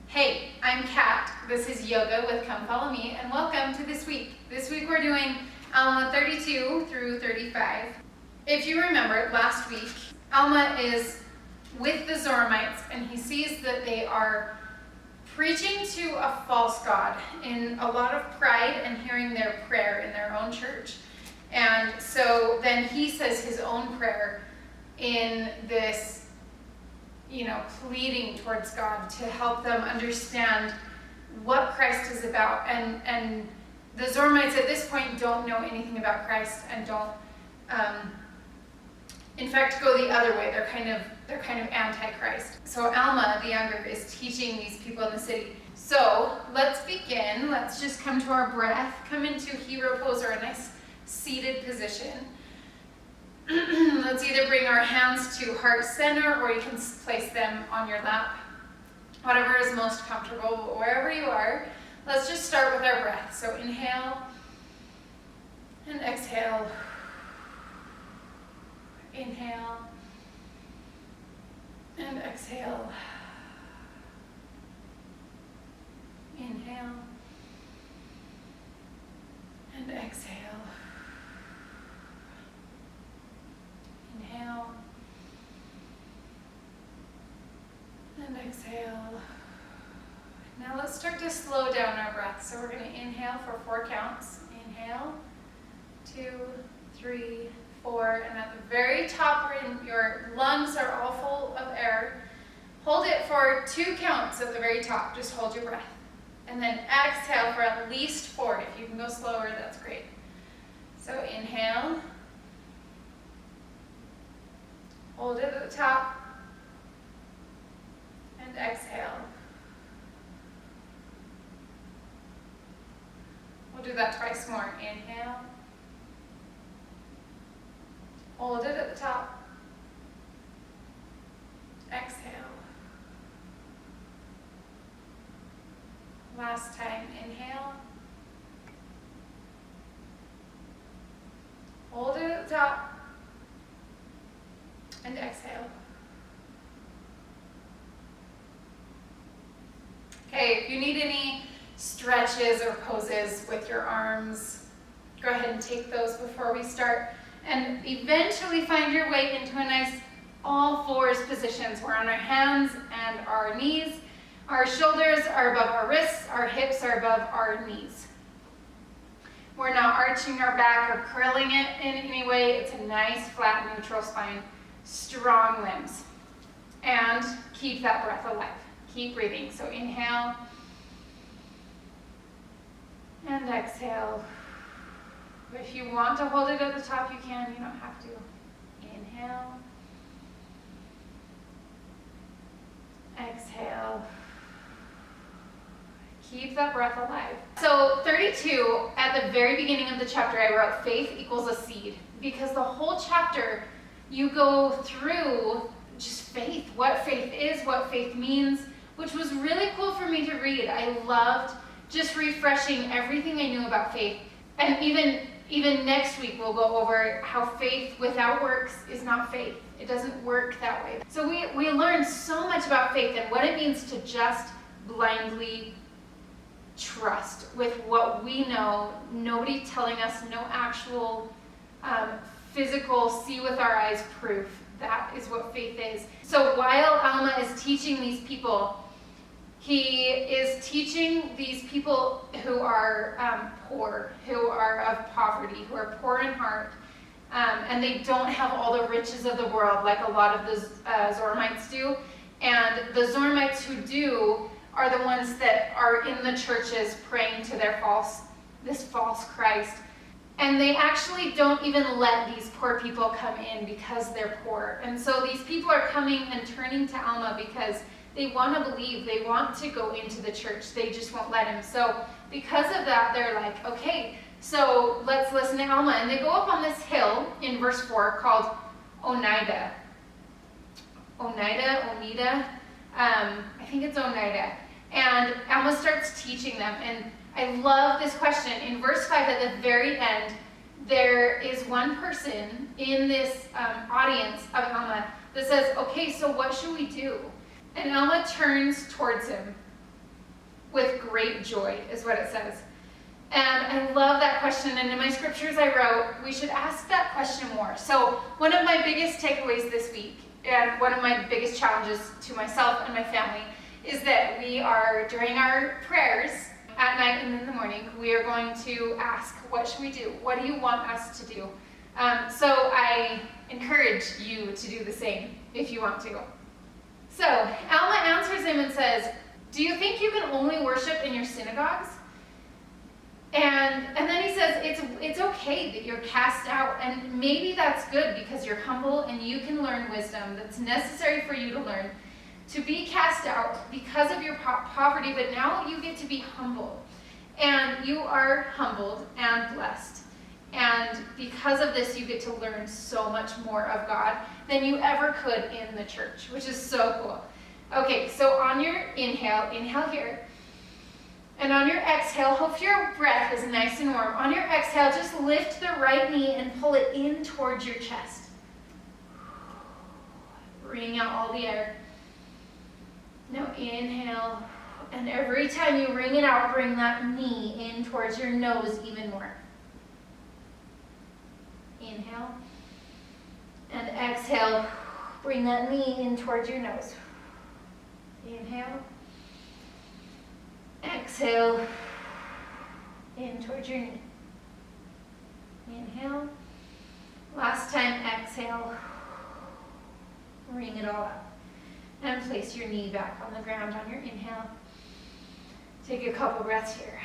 Hey, I'm Kat. This is Yoga with Come Follow Me, and welcome to this week. This week we're doing Alma 32 through 35. If you remember, last week, Alma is with the Zoramites, and he sees that they are preaching to a false god in a lot of pride and hearing their prayer in their own church. And so then he says his own prayer in this, pleading towards God to help them understand what Christ is about. And the Zoramites at this point don't know anything about Christ and don't, in fact, go the other way. They're kind of anti-Christ. So Alma, the younger, is teaching these people in the city. So let's begin. Let's just come to our breath. Come into hero pose, or a nice seated position. Let's either bring our hands to heart center, or you can place them on your lap. Whatever is most comfortable, wherever you are. Let's just start with our breath. So inhale and exhale. Inhale and exhale. Inhale and exhale. Inhale and exhale. Now let's start to slow down our breath. So we're going to inhale for 4 counts. Inhale, 2, 3, 4, and at the very top where your lungs are all full of air, hold it for 2 counts at the very top. Just hold your breath. And then exhale for at least 4. If you can go slower, that's great. So inhale. Hold it at the top. And exhale. We'll do that twice more. Inhale. Hold it at the top. Exhale. Last time. Inhale. Hold it at the top. And exhale. Okay, if you need any stretches or poses with your arms, go ahead and take those before we start. And eventually find your way into a nice all fours positions. We're on our hands and our knees. Our shoulders are above our wrists. Our hips are above our knees. We're not arching our back or curling it in any way. It's a nice, flat, neutral spine. Strong limbs. And keep that breath alive. Keep breathing. So inhale. And exhale. If you want to hold it at the top, you can. You don't have to. Inhale. Exhale. Keep that breath alive. So 32, at the very beginning of the chapter, I wrote faith equals a seed. Because the whole chapter, you go through just faith, what faith is, what faith means, which was really cool for me to read. I loved just refreshing everything I knew about faith. And even next week, we'll go over how faith without works is not faith. It doesn't work that way. So we learned so much about faith and what it means to just blindly trust with what we know, nobody telling us, no actual physical, see with our eyes proof. That is what faith is. So while Alma is teaching these people, he is teaching these people who are poor, who are of poverty, who are poor in heart, and they don't have all the riches of the world like a lot of the Zoramites do. And the Zoramites who do are the ones that are in the churches praying to this false Christ. And they actually don't even let these poor people come in because they're poor. And so these people are coming and turning to Alma because they want to believe, they want to go into the church, they just won't let him. So because of that, they're like, okay, so let's listen to Alma. And they go up on this hill in verse 4 called Oneida. I think it's Oneida. And Alma starts teaching them. And I love this question. In verse 5 at the very end, there is one person in this audience of Alma that says, okay, so what should we do? And Alma turns towards him with great joy, is what it says. And I love that question, and in my scriptures I wrote, we should ask that question more. So one of my biggest takeaways this week, and one of my biggest challenges to myself and my family, is that we are, during our prayers, at night and in the morning, we are going to ask, what should we do? What do you want us to do? So I encourage you to do the same, if you want to. So Alma answers him and says, do you think you can only worship in your synagogues? And then he says, it's okay that you're cast out, and maybe that's good because you're humble and you can learn wisdom that's necessary for you to learn. To be cast out because of your poverty, but now you get to be humble. And you are humbled and blessed. And because of this, you get to learn so much more of God than you ever could in the church, which is so cool. Okay, so on your inhale here. And on your exhale, hope your breath is nice and warm. On your exhale, just lift the right knee and pull it in towards your chest. Bring out all the air. Now inhale, and every time you wring it out, bring that knee in towards your nose even more. Inhale, and exhale, bring that knee in towards your nose. Inhale, exhale, in towards your knee. Inhale, last time, exhale, wring it all out. And place your knee back on the ground on your inhale. Take a couple breaths here.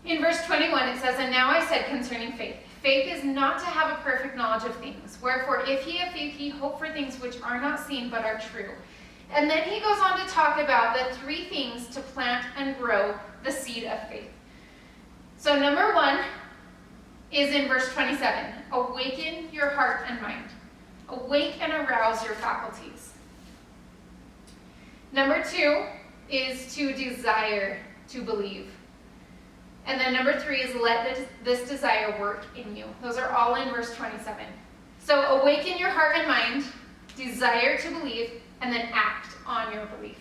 In verse 21, it says, and now I said concerning faith. Faith is not to have a perfect knowledge of things. Wherefore, if ye have faith, ye hope for things which are not seen but are true. And then he goes on to talk about the 3 things to plant and grow the seed of faith. So number 1 is in verse 27. Awaken your heart and mind. Awake and arouse your faculties. Number 2 is to desire to believe. And then number 3 is let this desire work in you. Those are all in verse 27. So awaken your heart and mind, desire to believe, and then act on your belief.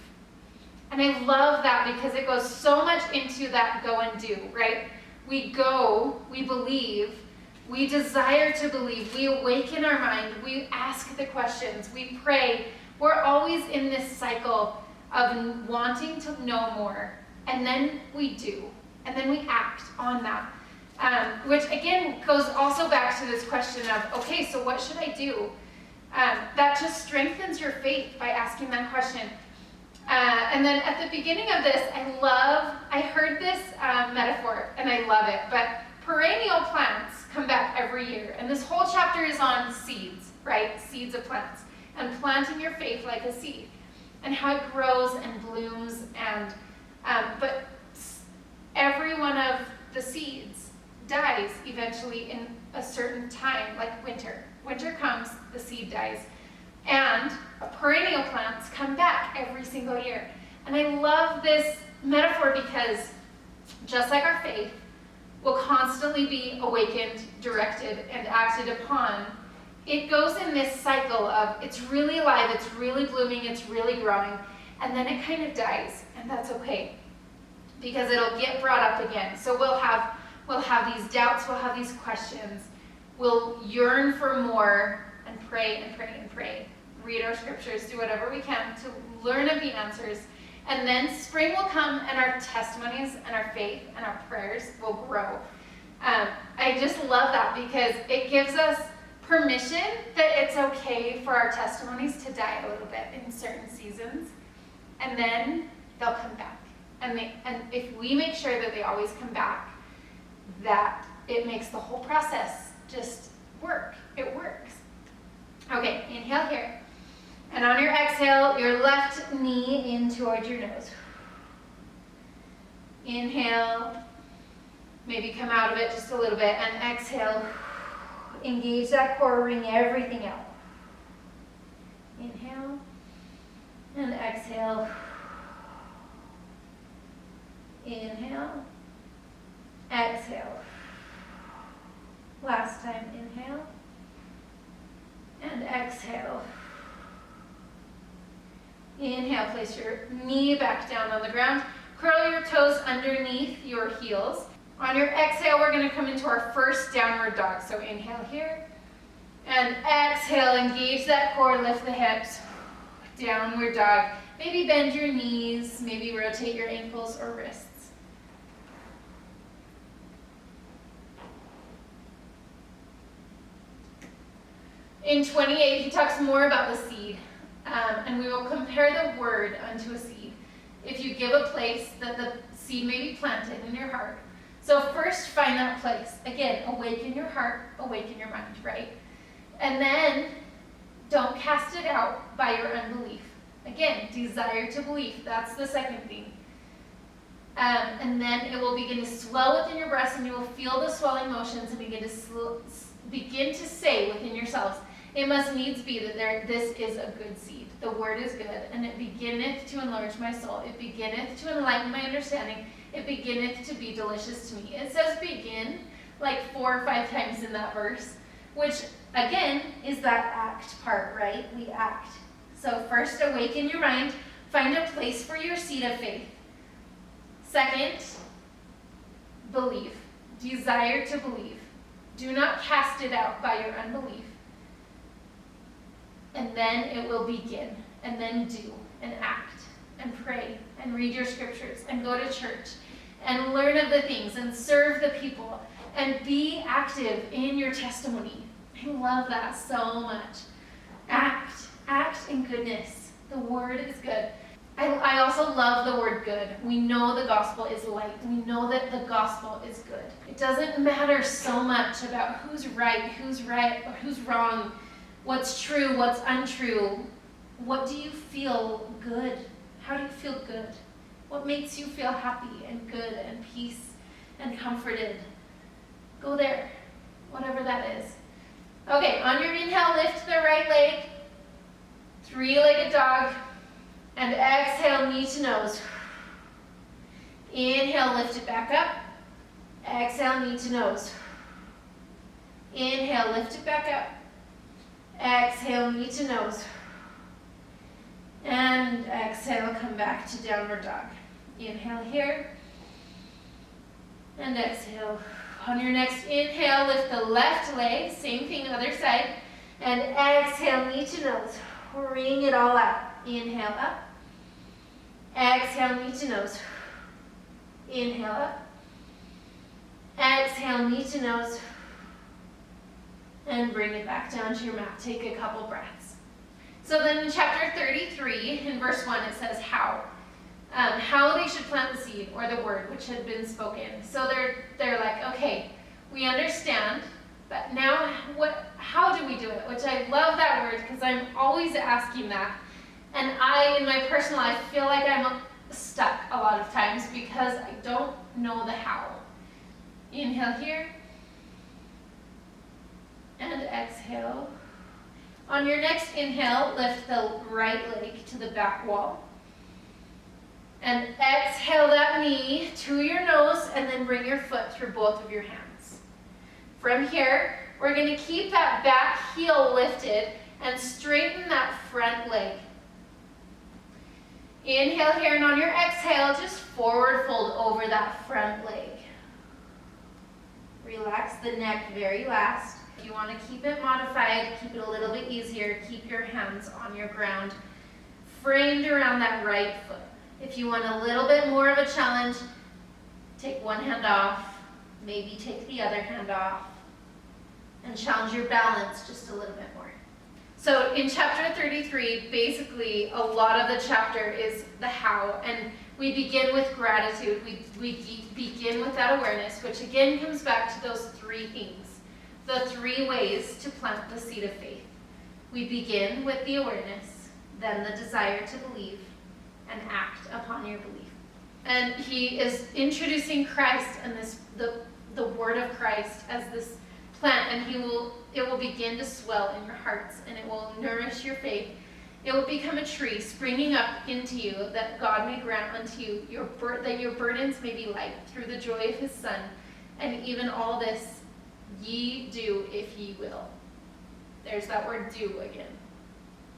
And I love that because it goes so much into that go and do, right? We go, we believe, we desire to believe, we awaken our mind, we ask the questions, we pray. We're always in this cycle of wanting to know more, and then we do, and then we act on that. Which again goes also back to this question of, okay, so what should I do? That just strengthens your faith by asking that question. And then at the beginning of this, I heard this metaphor, and I love it, but perennial plants come back every year, and this whole chapter is on seeds, right? Seeds of plants, and planting your faith like a seed. And how it grows and blooms, and but every one of the seeds dies eventually in a certain time, like winter. Winter comes, the seed dies, and perennial plants come back every single year. And I love this metaphor because just like our faith will constantly be awakened, directed, and acted upon, it goes in this cycle of it's really alive, it's really blooming, it's really growing, and then it kind of dies, and that's okay because it'll get brought up again. So we'll have these doubts, we'll have these questions, we'll yearn for more and pray and pray and pray. Read our scriptures, do whatever we can to learn of the answers, and then spring will come and our testimonies and our faith and our prayers will grow. I just love that because it gives us permission that it's okay for our testimonies to die a little bit in certain seasons, and then they'll come back. And if we make sure that they always come back, that it makes the whole process just work. It works. Okay, inhale here. And on your exhale, your left knee in towards your nose. Inhale, maybe come out of it just a little bit, and exhale. Engage that core, wring everything out. Inhale, and exhale. Inhale, exhale. Last time, inhale, and exhale. Inhale, place your knee back down on the ground. Curl your toes underneath your heels. On your exhale, we're going to come into our first downward dog. So inhale here. And exhale, engage that core, lift the hips. Downward dog. Maybe bend your knees, maybe rotate your ankles or wrists. In 28, he talks more about the seed, and we will compare the word unto a seed. If you give a place that the seed may be planted in your heart. So first find that place. Again, awaken your heart, awaken your mind, right? And then don't cast it out by your unbelief. Again, desire to believe. That's the second thing. And then it will begin to swell within your breast, and you will feel the swelling motions and begin to say within yourselves, it must needs be that this is a good seed. The word is good, and it beginneth to enlarge my soul. It beginneth to enlighten my understanding. It beginneth to be delicious to me. It says begin like 4 or 5 times in that verse, which again is that act part, right? We act. So first, awaken your mind. Find a place for your seed of faith. Second, believe. Desire to believe. Do not cast it out by your unbelief. And then it will begin. And then do and act and pray and read your scriptures and go to church and learn of the things and serve the people and be active in your testimony. I love that so much. Act in goodness. The word is good. I also love the word good. We know the gospel is light. We know that the gospel is good. It doesn't matter so much about who's right, or who's wrong, what's true, what's untrue. What do you feel good? How do you feel good? What makes you feel happy and good and peace and comforted? Go there, whatever that is. Okay, on your inhale, lift the right leg, 3-legged dog, and exhale, knee to nose. Inhale, lift it back up. Exhale, knee to nose. Inhale, lift it back up. Exhale, knee to nose. And exhale, come back to downward dog. Inhale here. And exhale. On your next inhale, lift the left leg. Same thing, other side. And exhale, knee to nose. Bring it all out. Inhale up. Exhale, knee to nose. Inhale up. Exhale, knee to nose. And bring it back down to your mat. Take a couple breaths. So then in chapter 33, in verse 1, it says how they should plant the seed, or the word which had been spoken. So they're like, okay, we understand, but now how do we do it? Which I love that word, because I'm always asking that. And I, in my personal life, feel like I'm stuck a lot of times because I don't know the how. Inhale here. And exhale. On your next inhale, lift the right leg to the back wall. And exhale that knee to your nose, and then bring your foot through both of your hands. From here, we're going to keep that back heel lifted and straighten that front leg. Inhale here, and on your exhale, just forward fold over that front leg. Relax the neck very last. If you want to keep it modified, keep it a little bit easier, keep your hands on your ground, framed around that right foot. If you want a little bit more of a challenge, take one hand off, maybe take the other hand off, and challenge your balance just a little bit more. So in chapter 33, basically a lot of the chapter is the how, and we begin with gratitude. We begin with that awareness, which again comes back to those 3 things, the 3 ways to plant the seed of faith. We begin with the awareness, then the desire to believe, and act upon your belief. And he is introducing Christ and the word of Christ as this plant, and it will begin to swell in your hearts, and it will nourish your faith. It will become a tree springing up into you, that God may grant unto you that your burdens may be light through the joy of his Son. And even all this ye do if ye will. There's that word do again.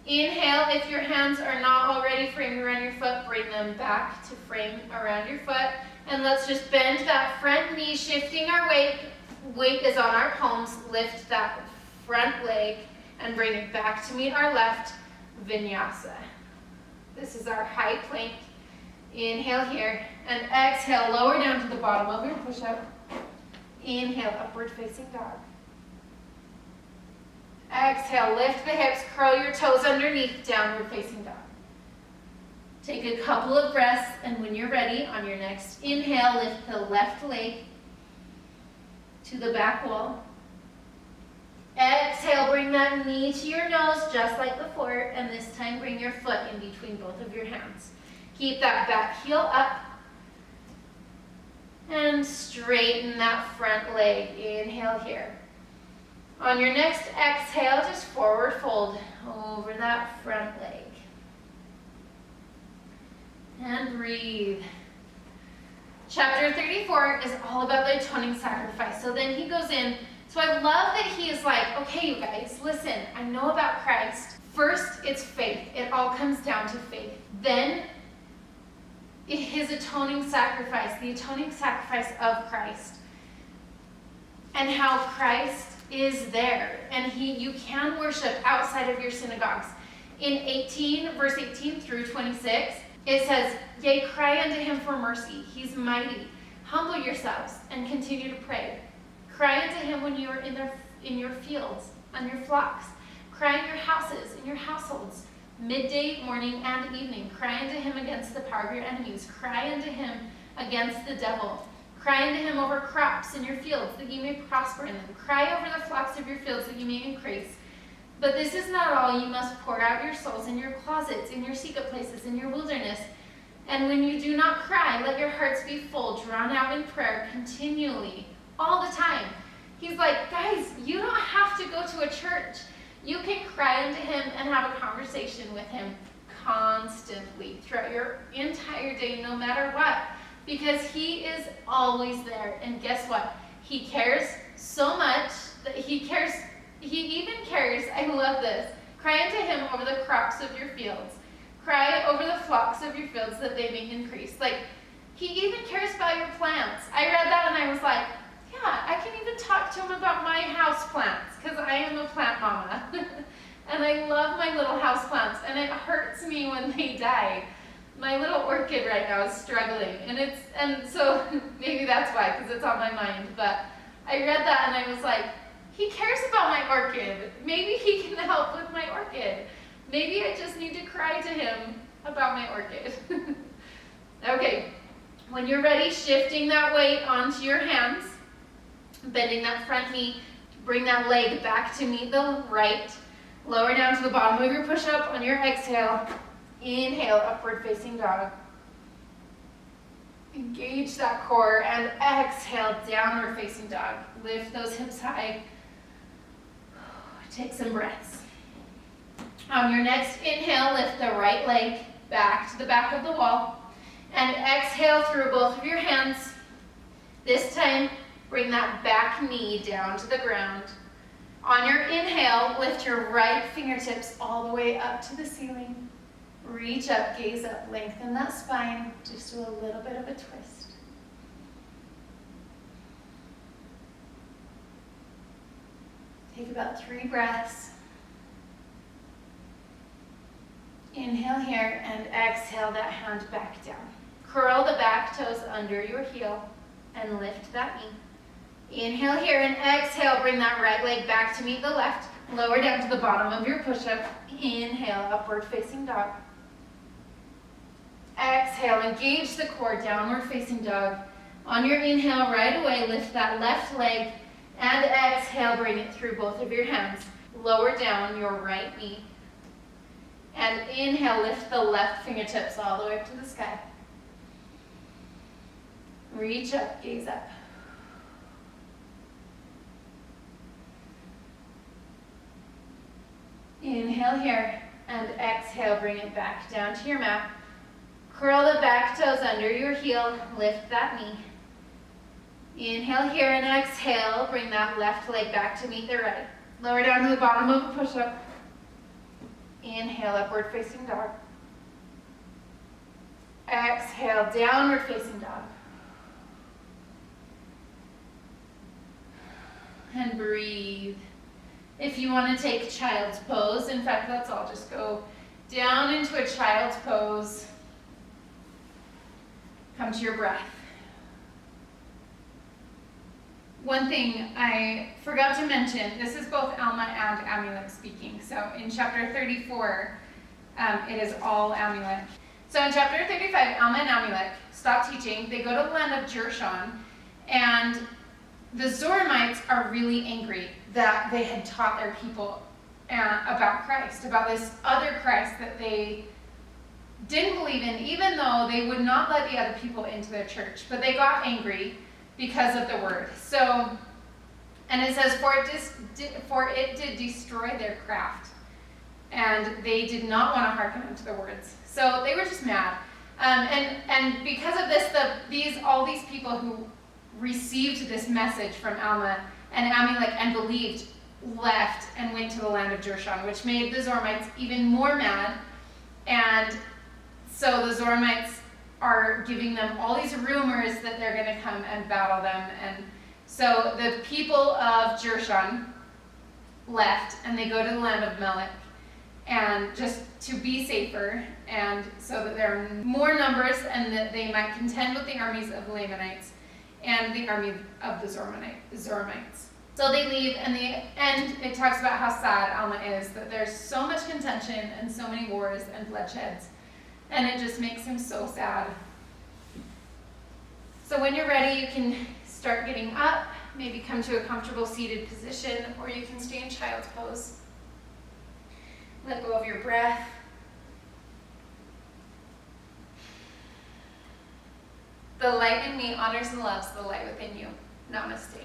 Inhale, if your hands are not already framed around your foot, bring them back to frame around your foot. And let's just bend that front knee, shifting our weight. Weight is on our palms. Lift that front leg and bring it back to meet our left, vinyasa. This is our high plank. Inhale here, and exhale, lower down to the bottom of your push-up. Inhale, upward facing dog. Exhale, lift the hips, curl your toes underneath, downward facing dog. Take a couple of breaths, and when you're ready, on your next inhale, lift the left leg to the back wall. Exhale, bring that knee to your nose, just like before, and this time bring your foot in between both of your hands. Keep that back heel up, and straighten that front leg. Inhale here. On your next exhale, just forward fold over that front leg. And breathe. Chapter 34 is all about the atoning sacrifice. So then he goes in. So I love that he is like, okay, you guys, listen, I know about Christ. First, it's faith. It all comes down to faith. Then, his atoning sacrifice, the atoning sacrifice of Christ. And how Christ is there. And you can worship outside of your synagogues. In 18, verse 18 through 26, it says, yea, cry unto him for mercy. He's mighty. Humble yourselves and continue to pray. Cry unto him when you are in your fields, on your flocks. Cry in your houses, in your households. Midday, morning, and evening. Cry unto him against the power of your enemies. Cry unto him against the devil. Cry unto him over crops in your fields, that ye may prosper in them. Cry over the flocks of your fields, that ye may increase. But this is not all. You must pour out your souls in your closets, in your secret places, in your wilderness. And when you do not cry, let your hearts be full, drawn out in prayer continually, all the time. He's like, guys, you don't have to go to a church. You can cry unto him and have a conversation with him constantly throughout your entire day, no matter what. Because he is always there. And guess what? He cares so much that he even cares, I love this, cry unto him over the crops of your fields. Cry over the flocks of your fields that they may increase. Like, he even cares about your plants. I read that and I was like, yeah, I can even talk to him about my house plants, because I am a plant mama. And I love my little house plants, and it hurts me when they die. My little orchid right now is struggling, and so maybe that's why, because it's on my mind. But I read that and I was like, he cares about my orchid. Maybe he can help with my orchid. Maybe I just need to cry to him about my orchid. Okay, when you're ready, shifting that weight onto your hands, bending that front knee, bring that leg back to meet the right. Lower down to the bottom of your push-up on your exhale. Inhale, upward facing dog. Engage that core and exhale, downward facing dog. Lift those hips high. Take some breaths. On your next inhale, lift the right leg back to the back of the wall. And exhale through both of your hands. This time, bring that back knee down to the ground. On your inhale, lift your right fingertips all the way up to the ceiling. Reach up, gaze up, lengthen that spine. Just do a little bit of a twist. Take about 3 breaths. Inhale here and exhale that hand back down. Curl the back toes under your heel and lift that knee. Inhale here and exhale, bring that right leg back to meet the left. Lower down to the bottom of your push-up. Inhale, upward facing dog. Exhale, engage the core, downward facing dog. On your inhale, right away, lift that left leg and exhale, bring it through both of your hands. Lower down your right knee. And inhale, lift the left fingertips all the way up to the sky. Reach up, gaze up. Inhale here and exhale, bring it back down to your mat. Curl the back toes under your heel, lift that knee. Inhale here and exhale, bring that left leg back to meet the right. Lower down to the bottom of a push-up. Inhale, upward facing dog. Exhale, downward facing dog. And breathe. If you want to take child's pose, in fact, let's all just go down into a child's pose. Come to your breath. One thing I forgot to mention, this is both Alma and Amulek speaking. So in chapter 34, it is all Amulek. So in chapter 35, Alma and Amulek stop teaching. They go to the land of Jershon, and the Zoramites are really angry that they had taught their people about Christ, about this other Christ that they didn't believe in, even though they would not let the other people into their church. But they got angry because of the word. So, and it says, for it did destroy their craft. And they did not want to hearken unto the words. So they were just mad. And because of this, all these people who received this message from Alma and Amulek and believed left and went to the land of Jershon, which made the Zoramites even more mad. And so the Zoramites are giving them all these rumors that they're going to come and battle them. And so the people of Jershon left, and they go to the land of Amalek, and just to be safer, and so that there are more numbers, and that they might contend with the armies of the Lamanites and the army of the Zoramites. So they leave, and it talks about how sad Alma is, that there's so much contention and so many wars and bloodshed, and it just makes him so sad. So when you're ready, you can start getting up, maybe come to a comfortable seated position, or you can stay in child's pose. Let go of your breath. The light in me honors and loves the light within you. Namaste.